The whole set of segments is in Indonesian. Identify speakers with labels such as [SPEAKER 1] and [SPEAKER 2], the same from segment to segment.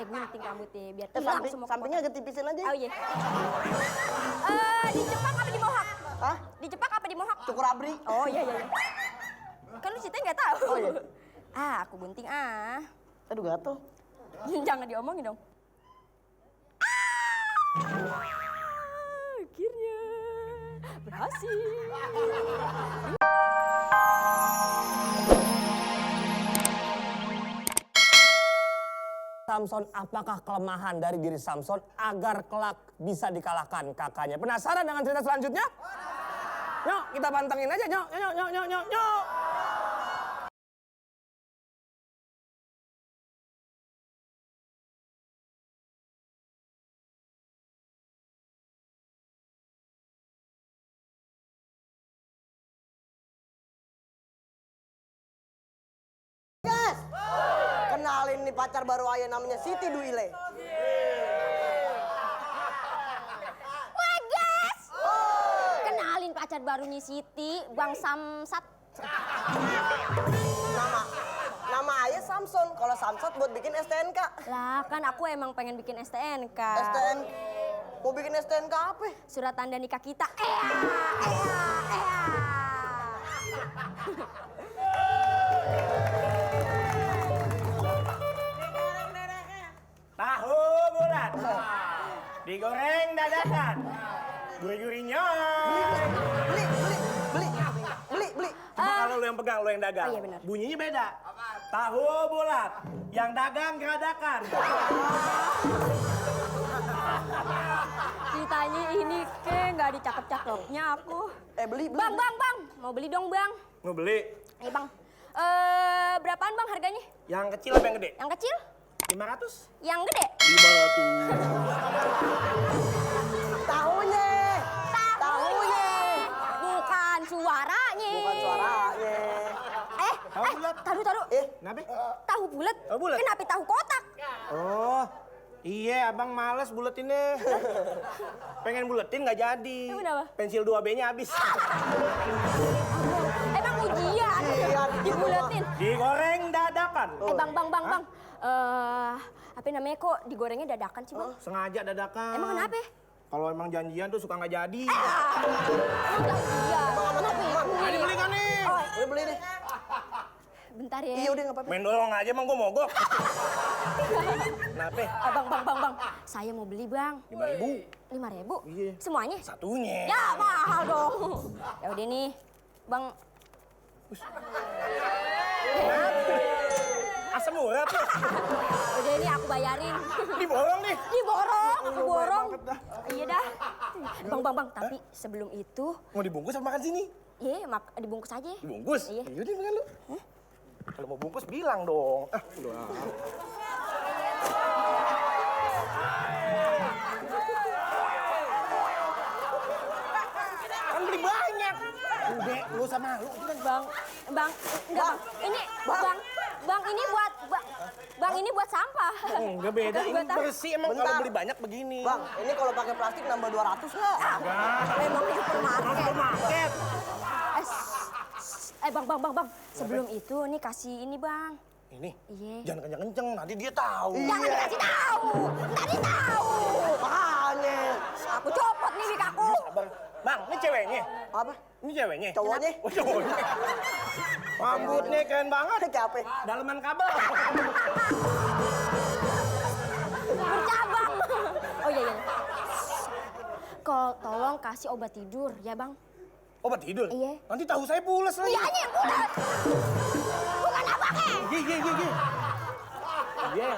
[SPEAKER 1] gunting rambutnya biar hilang semua.
[SPEAKER 2] Sampingnya agak tipisin aja.
[SPEAKER 1] Oh iya. Dicepak apa di mohak?
[SPEAKER 2] Hah?
[SPEAKER 1] Dicepak apa di mohak?
[SPEAKER 2] Cukur abri.
[SPEAKER 1] Oh iya. Kan lu ceritanya nggak tahu.
[SPEAKER 2] Oh iya.
[SPEAKER 1] Aku gunting ah.
[SPEAKER 2] Aduh gatel.
[SPEAKER 1] Jangan diomongin dong. Akhirnya berhasil.
[SPEAKER 3] Samson, apakah kelemahan dari diri Samson agar kelak bisa dikalahkan kakaknya? Penasaran dengan cerita selanjutnya? Yuk, kita pantengin aja. Yuk.
[SPEAKER 2] Gas! Kenalin nih pacar baru ayah namanya Siti Duile.
[SPEAKER 1] Wah, guys! Kenalin pacar barunya Siti, Bang Samsat.
[SPEAKER 2] Nama ayah Samson. Kalau Samsat buat bikin STNK.
[SPEAKER 1] Lah, kan aku emang pengen bikin STNK.
[SPEAKER 2] STNK. Mau bikin STNK apa?
[SPEAKER 1] Surat tanda nikah kita.
[SPEAKER 3] Tahu bulat. Digoreng dadakan. Gurih-gurihnya.
[SPEAKER 2] Beli.
[SPEAKER 3] Cuma kalau lu yang pegang, lu yang dagang.
[SPEAKER 1] Oh iya benar.
[SPEAKER 3] Bunyinya beda. Tahu bulat. Yang dagang geradakan.
[SPEAKER 1] Ceritanya ini nggak ada cakep-cakepnya aku.
[SPEAKER 2] Beli.
[SPEAKER 1] Bang. Mau beli dong, Bang.
[SPEAKER 3] Mau beli?
[SPEAKER 1] Bang. Berapaan, Bang, harganya?
[SPEAKER 3] Yang kecil apa yang gede?
[SPEAKER 1] Yang kecil?
[SPEAKER 3] 500.
[SPEAKER 1] Yang gede?
[SPEAKER 3] 500.
[SPEAKER 2] Tahunya.
[SPEAKER 1] Bukan suaranya.
[SPEAKER 3] Tahu bulat.
[SPEAKER 1] Taruh.
[SPEAKER 3] Kenapa?
[SPEAKER 1] Tahu bulat?
[SPEAKER 3] Tahu bulat?
[SPEAKER 1] Kenapa tahu kotak?
[SPEAKER 3] Oh, iya abang males buletinnya. Pengen buletin nggak jadi.
[SPEAKER 1] Kenapa?
[SPEAKER 3] Pensil 2B-nya habis.
[SPEAKER 1] Emang ujian? Dibuletin?
[SPEAKER 3] Digoreng dadakan.
[SPEAKER 1] Bang. Apa namanya kok digorengnya dadakan sih, Bang?
[SPEAKER 3] Sengaja dadakan.
[SPEAKER 1] Emang kenapa?
[SPEAKER 3] Kalau emang janjian tuh suka nggak jadi.
[SPEAKER 1] Iya.
[SPEAKER 3] Nah, dibeli kan nih?
[SPEAKER 2] Udah beli deh.
[SPEAKER 1] Bentar ya.
[SPEAKER 2] Iya udah nggak apa-apa.
[SPEAKER 3] Main dorong aja emang gua mogok. Kenapa?
[SPEAKER 1] Bang. Saya mau beli, Bang.
[SPEAKER 3] 5.000.
[SPEAKER 1] 5.000?
[SPEAKER 3] Iya.
[SPEAKER 1] Semuanya?
[SPEAKER 3] Satunya.
[SPEAKER 1] Ya, mahal dong. Ya udah nih, Bang.
[SPEAKER 3] Asam urat.
[SPEAKER 1] Udah ini aku bayarin.
[SPEAKER 3] Diborong nih.
[SPEAKER 1] Aku borong. Iya dah. Bang, tapi sebelum itu,
[SPEAKER 3] Mau dibungkus apa makan sini?
[SPEAKER 1] iya, dibungkus aja.
[SPEAKER 3] Dibungkus?
[SPEAKER 1] Iya.
[SPEAKER 3] Yaudah makan lu. Kalau mau bungkus bilang dong. Udah. Kan beli banyak. Udah, lu usah malu.
[SPEAKER 1] Bang, enggak, Bang. Ini, Bang, ini buat, Bang, ini buat sampah.
[SPEAKER 3] Enggak beda,
[SPEAKER 1] Bukan
[SPEAKER 3] ini
[SPEAKER 1] buat apa.
[SPEAKER 3] bersih emang
[SPEAKER 2] Bentar.
[SPEAKER 3] kalau beli banyak begini.
[SPEAKER 2] Bang, ini kalau pakai plastik nambah 200 nggak?
[SPEAKER 1] Emang di supermarket.
[SPEAKER 3] Supermarket.
[SPEAKER 1] Bang. Sebelum itu nih kasih ini, Bang.
[SPEAKER 3] Ini?
[SPEAKER 1] Iya.
[SPEAKER 3] Jangan kenceng-kenceng, nanti dia tahu.
[SPEAKER 1] Jangan dikasih tahu. Tadi tahu.
[SPEAKER 2] Makanya.
[SPEAKER 1] Aku copot nih wig aku.
[SPEAKER 3] Bang, ini ceweknya?
[SPEAKER 2] Apa?
[SPEAKER 3] Ini ceweknya?
[SPEAKER 2] Cowoknya?
[SPEAKER 3] Oh, cowoknya. Rambutnya keren banget.
[SPEAKER 2] Kayak apa?
[SPEAKER 3] Daleman kabel.
[SPEAKER 1] Bercabang. Oh iya. Tolong kasih obat tidur ya, Bang.
[SPEAKER 3] Obat tidur?
[SPEAKER 1] Iya.
[SPEAKER 3] Nanti tahu saya pules lagi.
[SPEAKER 1] Iya, yang bulat. Bukan abangnya.
[SPEAKER 3] Iya. Iya.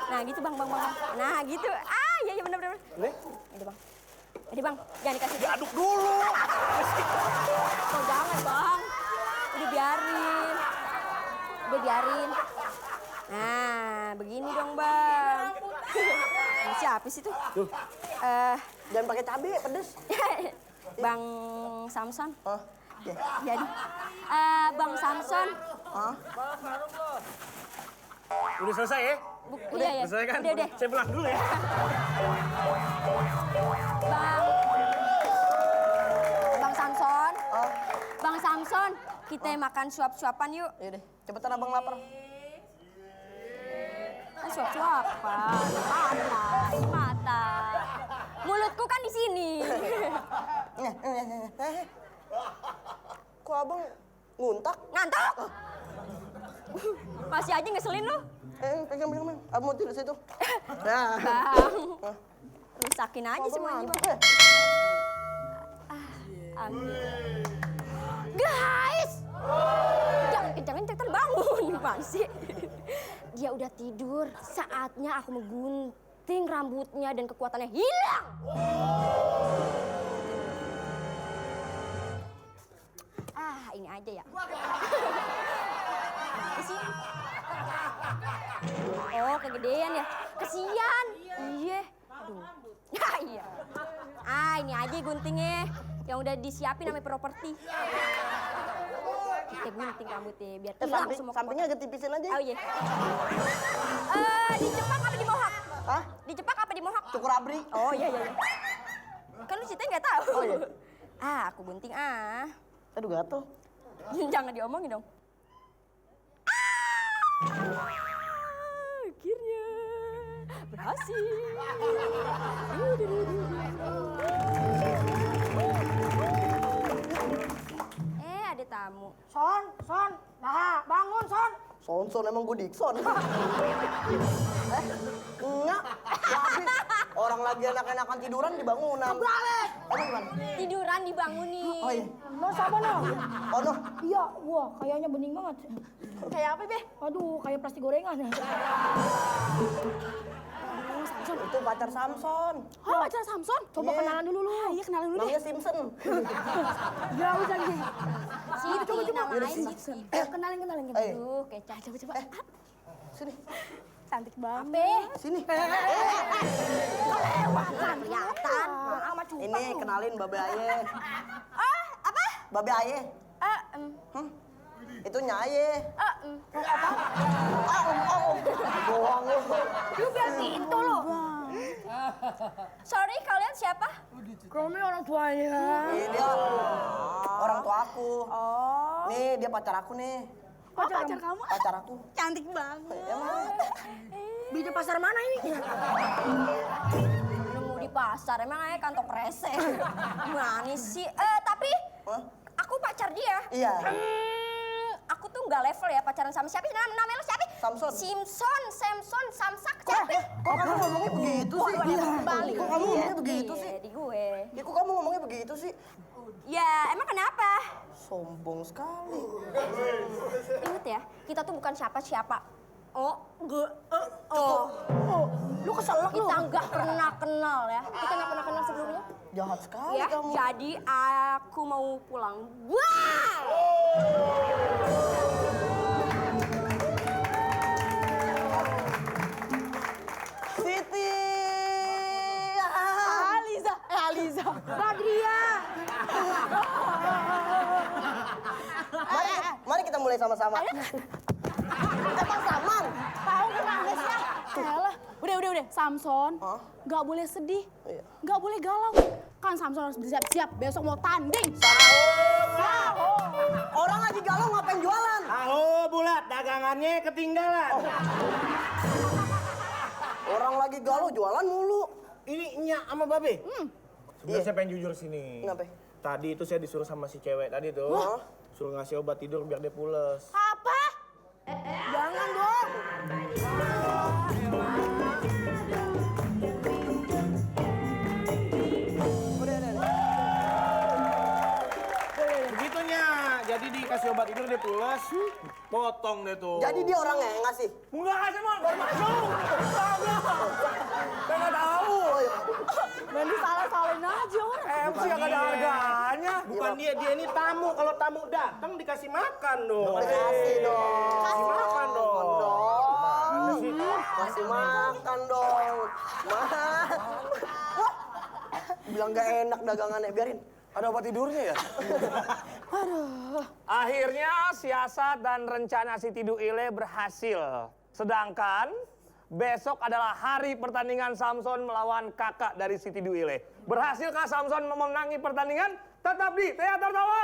[SPEAKER 1] Nah gitu, Bang. Nah gitu. Iya bener.
[SPEAKER 3] Boleh?
[SPEAKER 1] Ini, Bang. Jangan dikasih.
[SPEAKER 3] Diaduk dulu.
[SPEAKER 1] Oh jangan, Bang. Udah biarin. Nah, begini dong, Bang. Ini siapa sih tuh?
[SPEAKER 3] Tuh.
[SPEAKER 2] Jangan pakai cabai, pedes.
[SPEAKER 1] Bang Samson.
[SPEAKER 2] Oh, iya.
[SPEAKER 1] Jadi, Bang Samson.
[SPEAKER 3] Udah selesai ya?
[SPEAKER 1] Iya.
[SPEAKER 3] Udah selesai kan?
[SPEAKER 1] Udah.
[SPEAKER 3] Saya pulang dulu ya.
[SPEAKER 1] Bang Samson. Bang Samson, kita makan suap-suapan yuk.
[SPEAKER 2] Iya deh, cepetan abang lapar.
[SPEAKER 1] suap-suapan. Mata, di mata. Mulutku kan di sini.
[SPEAKER 2] Kok abang nguntak?
[SPEAKER 1] Ngantuk. Masih aja ngeselin lu.
[SPEAKER 2] Pegang. Abang mau tidur situ. Nah.
[SPEAKER 1] Bang. Rusakin aja semuanya, Bang. Amin. Guys! Jangan kencang-kencang terbangun, Gimana sih? Dia udah tidur. Saatnya aku menggunting rambutnya dan kekuatannya hilang. Ini aja ya. Kesian. Oh, kegedean ya. Kesian. Iya. Aduh. Iya. Ini aja guntingnya. Yang udah disiapin namanya properti. Kita gunting rambutnya biar hilang semua.
[SPEAKER 2] Sampingnya agak tipisin aja.
[SPEAKER 1] Oh iya. Dicepak apa di mohak?
[SPEAKER 2] Hah?
[SPEAKER 1] Dicepak apa di mohak?
[SPEAKER 2] Cukur abri.
[SPEAKER 1] Oh iya. Kan lu ceritanya nggak tahu.
[SPEAKER 2] Oh iya.
[SPEAKER 1] Aku gunting
[SPEAKER 2] Aduh gatel.
[SPEAKER 1] Jangan diomongin dong. Akhirnya berhasil. Ada tamu.
[SPEAKER 4] Son, nah bangun Son.
[SPEAKER 2] Son emang gue Dikson. Enggak. Habis. Orang lagi enak-enakan tiduran di bangunan.
[SPEAKER 4] Balik.
[SPEAKER 2] Emang gimana?
[SPEAKER 1] Tiduran dibangunin.
[SPEAKER 2] Oh iya.
[SPEAKER 4] No siapa no?
[SPEAKER 2] Oh no.
[SPEAKER 4] Iya, wah kayaknya bening banget.
[SPEAKER 1] Kayak apa, Be?
[SPEAKER 4] Aduh, kayak plastik gorengan.
[SPEAKER 2] Itu pacar Samson.
[SPEAKER 4] Oh, pacar Samson? Coba
[SPEAKER 2] Iya.
[SPEAKER 4] kenalan dulu lu. Iya, kenalan dulu deh.
[SPEAKER 2] Namanya Simpson.
[SPEAKER 4] Ya usah gitu.
[SPEAKER 1] Siti, namanya Siti.
[SPEAKER 4] Kenalin.
[SPEAKER 1] Aduh, kecap. Coba.
[SPEAKER 2] Sini.
[SPEAKER 4] Cantik banget.
[SPEAKER 1] Apa?
[SPEAKER 2] Sini.
[SPEAKER 1] Kelewatan. Kelihatan.
[SPEAKER 4] Sama cupa.
[SPEAKER 2] Ini kenalin Babe Aye.
[SPEAKER 1] Apa?
[SPEAKER 2] Babe Aye. Itu Nyaye. Bohong lu.
[SPEAKER 4] Lu biar gitu lu.
[SPEAKER 1] Sorry, kalian siapa?
[SPEAKER 4] Kami orang tuanya.
[SPEAKER 2] Ini dia orang tua aku.
[SPEAKER 1] Oh.
[SPEAKER 2] Nih dia pacar aku nih.
[SPEAKER 4] Pacar kamu?
[SPEAKER 2] Pacar aku.
[SPEAKER 1] Cantik banget.
[SPEAKER 2] Emang
[SPEAKER 4] Bida pasar mana ini?
[SPEAKER 1] Nemu di pasar, emang aja kantong rese. Gimana sih? Tapi
[SPEAKER 2] Hah?
[SPEAKER 1] aku pacar dia.
[SPEAKER 2] Iya.
[SPEAKER 1] Aku tuh nggak level ya pacaran sama siapa? Namanya lu siapa?
[SPEAKER 2] Samson.
[SPEAKER 1] Samson, Samsak, siapa?
[SPEAKER 2] Kok kamu ngomongnya begitu sih?
[SPEAKER 1] Balik.
[SPEAKER 2] Kok kamu ngomongnya begitu
[SPEAKER 1] Iya,
[SPEAKER 2] sih?
[SPEAKER 1] di gue.
[SPEAKER 2] Ya kok kamu ngomongnya begitu sih?
[SPEAKER 1] Ya, emang kenapa?
[SPEAKER 2] Sombong sekali.
[SPEAKER 1] Ingat ya, kita tuh bukan siapa-siapa.
[SPEAKER 4] Lu keselak lu.
[SPEAKER 1] Kita nggak pernah kenal ya. Kita nggak pernah kenal sebelumnya.
[SPEAKER 2] Jahat sekali
[SPEAKER 1] Ya,
[SPEAKER 2] kamu.
[SPEAKER 1] jadi aku mau pulang. Wah!
[SPEAKER 2] Siti.
[SPEAKER 4] Aliza. Badria.
[SPEAKER 2] Mari kita mulai sama-sama. Emang Saman.
[SPEAKER 4] Tahu kenapa sih? Elah, udah. Samson,
[SPEAKER 2] Hah?
[SPEAKER 4] nggak boleh sedih,
[SPEAKER 2] Iya.
[SPEAKER 4] nggak boleh galau. Kan Samson harus bersiap-siap, besok mau tanding.
[SPEAKER 2] Orang lagi galau ngapain jualan?
[SPEAKER 5] Tahu bulat, dagangannya ketinggalan.
[SPEAKER 2] Orang lagi galau jualan mulu.
[SPEAKER 5] Ini Nyak sama Babe. Sebenarnya saya pengen jujur sini.
[SPEAKER 2] Kenapa?
[SPEAKER 5] Tadi itu saya disuruh sama si cewek tadi tuh.
[SPEAKER 2] Hah?
[SPEAKER 5] Suruh ngasih obat tidur biar dia pules.
[SPEAKER 4] Apa? Jangan dong.
[SPEAKER 5] Begitu Nyak. Jadi dikasih obat tidur dia pules. Potong deh tuh.
[SPEAKER 2] Jadi dia orangnya yang ngasih.
[SPEAKER 5] Enggak ngasih mau, baru masuk. Saya nggak tahu.
[SPEAKER 4] Nanti salah-salahin aja orang.
[SPEAKER 3] MC yang ada harganya.
[SPEAKER 5] Bukan dia ini tamu. Kalau tamu datang dikasih makan dong.
[SPEAKER 2] Kasih dong.
[SPEAKER 5] Kasih makan dong. Mana sih?
[SPEAKER 2] Kasih makan dong. Bilang gak enak dagangannya, biarin.
[SPEAKER 3] Ada obat tidurnya ya? Akhirnya siasat dan rencana Siti Duile berhasil. Sedangkan besok adalah hari pertandingan Samson melawan kakak dari Siti Duile. Berhasilkah Samson memenangi pertandingan? Tetap di Teater Tawa.